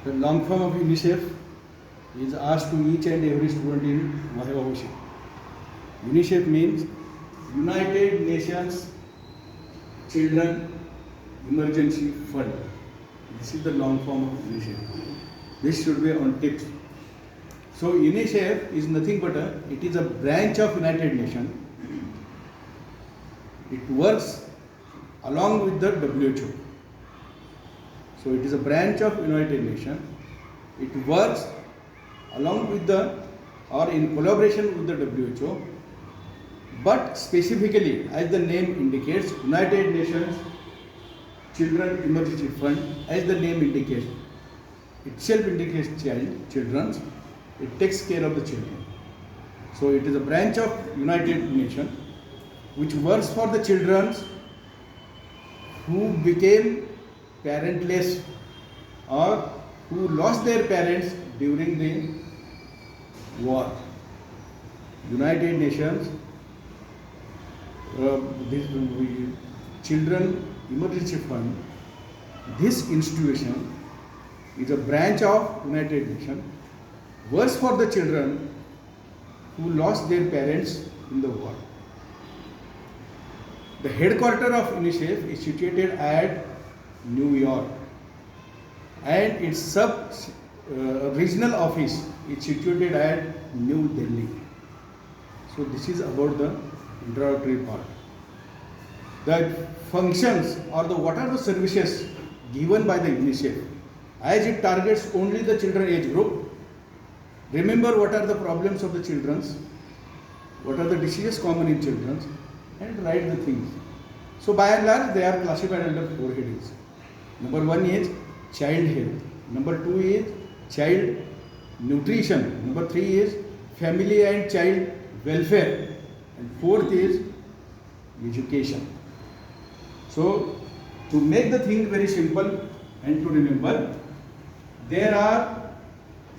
The long form of UNICEF is asked to each and every student in Vahavavashik. UNICEF means United Nations Children Emergency Fund. This is the long form of UNICEF. This should be on tips. So UNICEF is nothing but it is a branch of United Nations. It works along with the WHO. So it is a branch of United Nations. It works along with or in collaboration with the WHO, but specifically, as the name indicates, United Nations Children Emergency Fund, as the name indicates, itself indicates children. It takes care of the children. So it is a branch of United Nations which works for the children who became parentless or who lost their parents during the war. United Nations this Children Emergency Fund, this institution is a branch of United Nations, works for the children who lost their parents in the war. The headquarters of UNICEF is situated at New York, and its regional office is situated at New Delhi. So this is about the introductory part. The functions or what are the services given by the UNICEF, as it targets only the children age group. Remember what are the problems of the children, what are the diseases common in children, and write the things. So by and large they are classified under 4 headings. Number 1 is child health, number 2 is child nutrition, number 3 is family and child welfare, and 4th is education. So to make the thing very simple and to remember, there are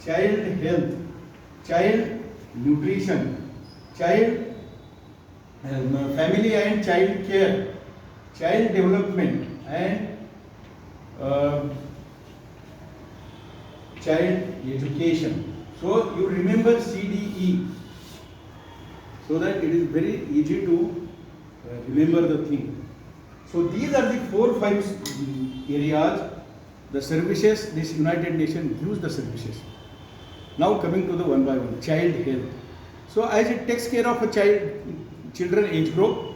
child health, child nutrition, child family and child care, child development, and child education. So you remember CDE, so that it is very easy to remember the thing. So these are the 4-5 areas, the services this United Nations gives the services. Now coming to the one by one, child health. So as it takes care of a children age group,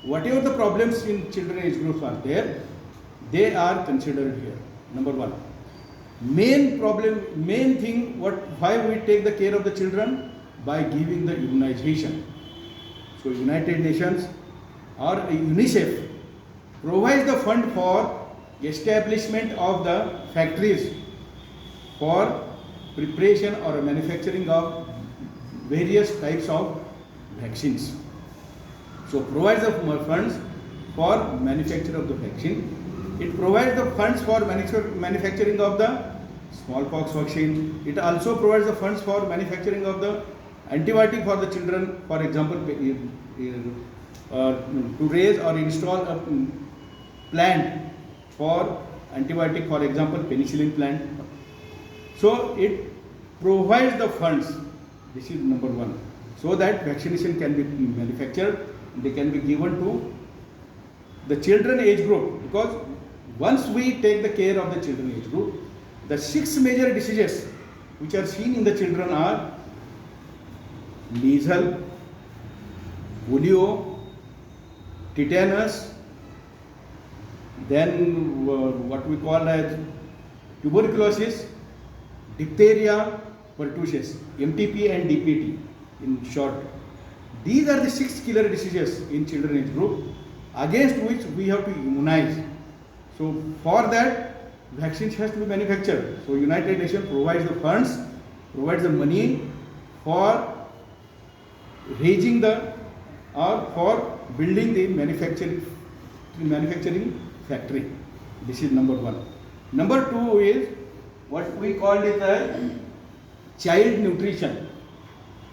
whatever the problems in children age groups are there, they are considered here. Number 1, main thing, why we take the care of the children? By giving the immunization. So United Nations or UNICEF provides the fund for establishment of the factories for preparation or manufacturing of various types of vaccines. So provides the funds for manufacture of the vaccine. It provides the funds for manufacturing of the smallpox vaccine. It also provides the funds for manufacturing of the antibiotic for the children, for example, to raise or install a plant for antibiotic, for example, penicillin plant. So it provides the funds. This is number 1, so that vaccination can be manufactured. They can be given to the children age group, because once we take the care of the children age group, the 6 major diseases which are seen in the children are measles, polio, tetanus, then what we call as tuberculosis, diphtheria, pertussis, MTP and DPT in short. These are the 6 killer diseases in children age group against which we have to immunize. So for that, vaccines has to be manufactured. So United Nations provides the funds, provides the money for raising for building the manufacturing factory. This is number 1. Number 2 is what we call it as child nutrition.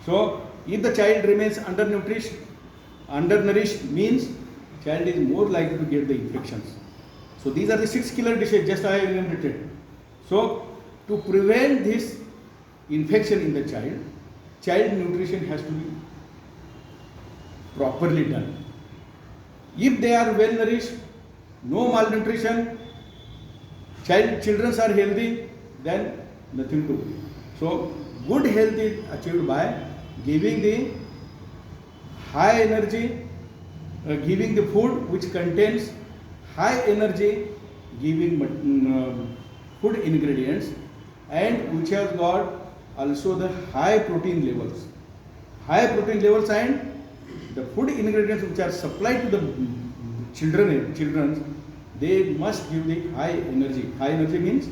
So if the child remains undernourished means child is more likely to get the infections. So these are the 6 killer diseases just I enumerated. So to prevent this infection in the child nutrition has to be properly done. If they are well nourished, no malnutrition, children are healthy, then nothing to worry. So good health is achieved by giving the high energy, giving the food which contains high energy, giving food ingredients, and which has got also the high protein levels. High protein levels and the food ingredients which are supplied to the children, they must give the high energy. High energy means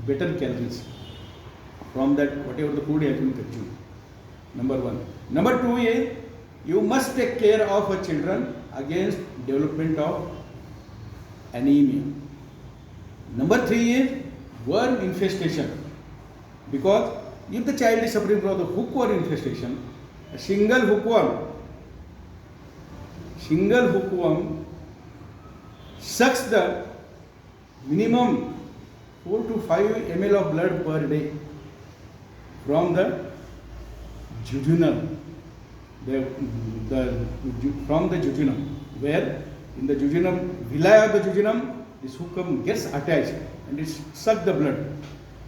better calories from that whatever the food has been consumed. Number one. Number two is you must take care of a children against development of anemia. Number three is worm infestation, because if the child is suffering from the hookworm infestation, a single hookworm sucks the minimum 4 to 5 ml of blood per day from the jejunum, from the jejunum, where in the jejunum, villi of the jejunum, this hookworm gets attached and it sucks the blood.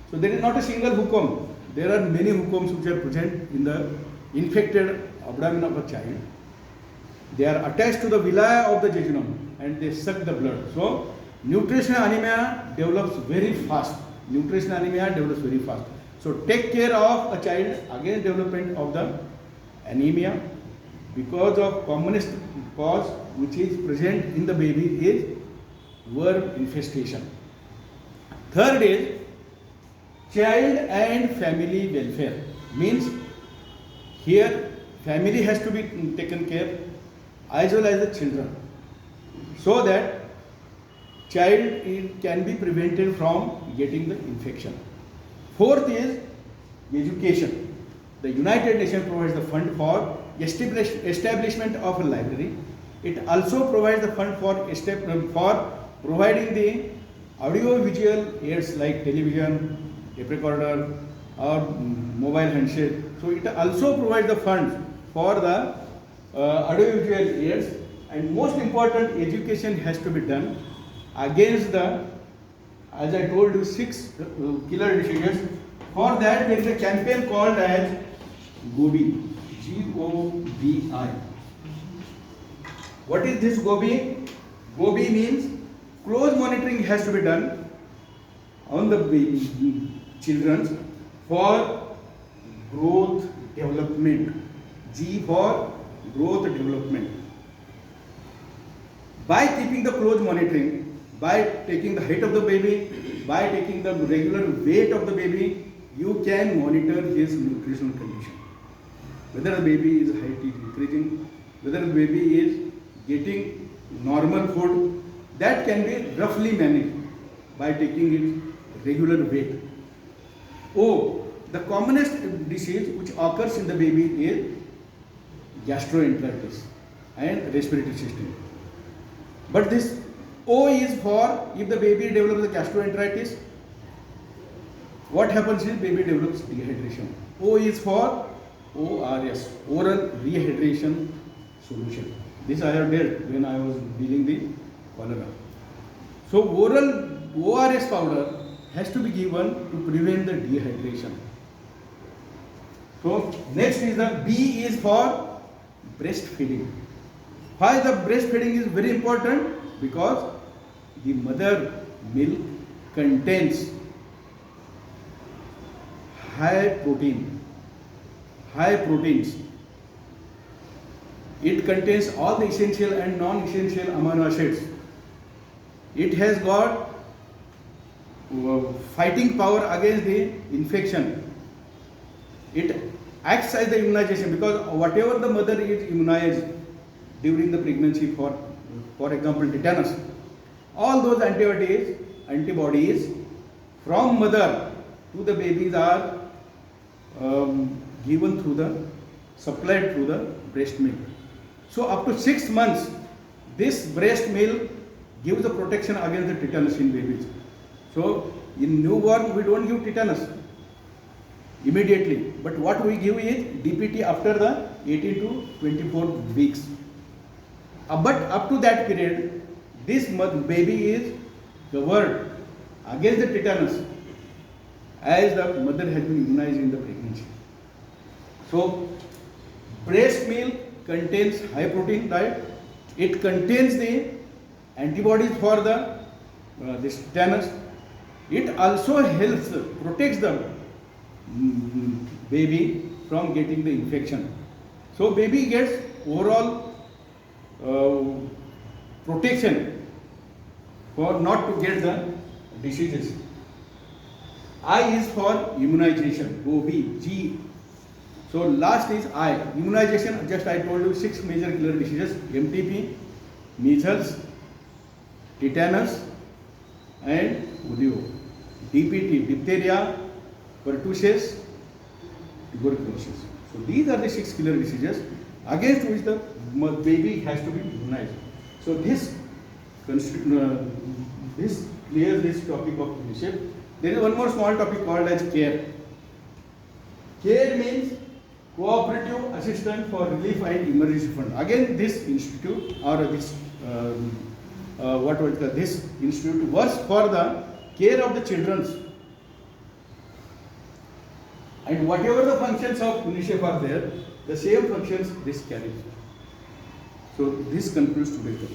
So there is not a single hookworm. There are many hookworms which are present in the infected abdomen of a child. They are attached to the villi of the jejunum and they suck the blood. So nutritional anemia develops very fast. So take care of a child against development of the anemia, because of commonest cause which is present in the baby is worm infestation. Third is child and family welfare. Means here family has to be taken care as well as the children, so that child can be prevented from getting the infection. Fourth is education. The United Nations provides the fund for establishment of a library. It also provides the fund for providing the audio-visual aids like television, tape recorder, or mobile handset. So it also provides the funds for the audio-visual aids, and most important, education has to be done against the, as I told you, 6 killer diseases. For that, there is a campaign called as GOBI, G-O-B-I. What is this GOBI? GOBI means close monitoring has to be done on the children for growth development. G for growth development. By keeping the close monitoring, by taking the height of the baby, by taking the regular weight of the baby, you can monitor his nutritional condition. Whether the baby is height is increasing, whether the baby is getting normal food, that can be roughly managed by taking his regular weight. O, the commonest disease which occurs in the baby is gastroenteritis and respiratory system. But this O is for if the baby develops the gastroenteritis, what happens is baby develops dehydration. O is for ORS, oral rehydration solution. This I have dealt when I was dealing the cholera. So oral ORS powder has to be given to prevent the dehydration. So next is the B is for breastfeeding. Why the breastfeeding is very important? Because the mother milk contains high proteins. It contains all the essential and non-essential amino acids. It has got fighting power against the infection. It acts as the immunization, because whatever the mother is immunized during the pregnancy, for example tetanus, all those antibodies from mother to the babies are given through supplied through the breast milk. So up to 6 months, this breast milk gives the protection against the tetanus in babies. So In newborn, we don't give tetanus immediately, but what we give is DPT after the 18 to 24 weeks. But up to that period, this baby is covered against the tetanus as the mother has been immunized in the pregnancy. So, breast milk contains high protein diet. It contains the antibodies for the this tetanus. It also helps protects the baby from getting the infection. So baby gets overall protection for not to get the diseases. I is for immunization. O B G. So last is I. Immunization. Just I told you 6 major killer diseases: MTP, measles, tetanus, and polio. DPT, diphtheria, pertussis, tuberculosis. So these are the 6 killer diseases against which the baby has to be immunized. So this clears this topic of UNICEF. There is one more small topic called as care. Care means cooperative assistance for relief and emergency fund. Again, this institute or this this institute works for the care of the children, and whatever the functions of UNICEF are there, the same functions this carries. So this concludes today's talk.